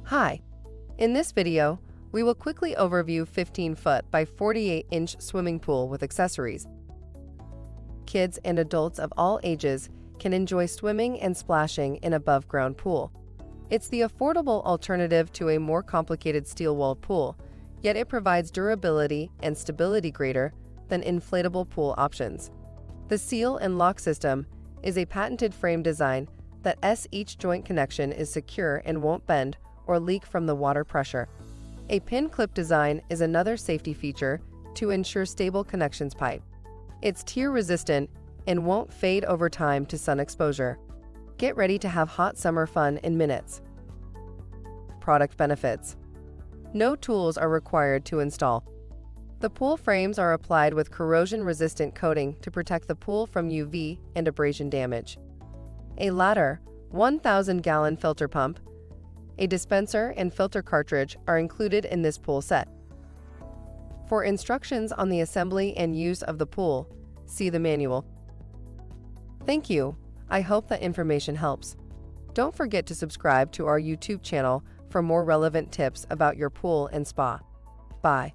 Hi, in this video, we will quickly overview 15-foot by 48-inch swimming pool with accessories. Kids and adults of all ages can enjoy swimming and splashing in above-ground pool. It's the affordable alternative to a more complicated steel-walled pool, yet it provides durability and stability greater than inflatable pool options. The seal and lock system is a patented frame design that each joint connection is secure and won't bend or leak from the water pressure. A pin clip design is another safety feature to ensure stable connections pipe. It's tear resistant and won't fade over time to sun exposure. Get ready to have hot summer fun in minutes. Product benefits. No tools are required to install. The pool frames are applied with corrosion-resistant coating to protect the pool from UV and abrasion damage. A ladder, 1,000-gallon filter pump, a dispenser and filter cartridge are included in this pool set. For instructions on the assembly and use of the pool, see the manual. Thank you. I hope that information helps. Don't forget to subscribe to our YouTube channel for more relevant tips about your pool and spa. Bye.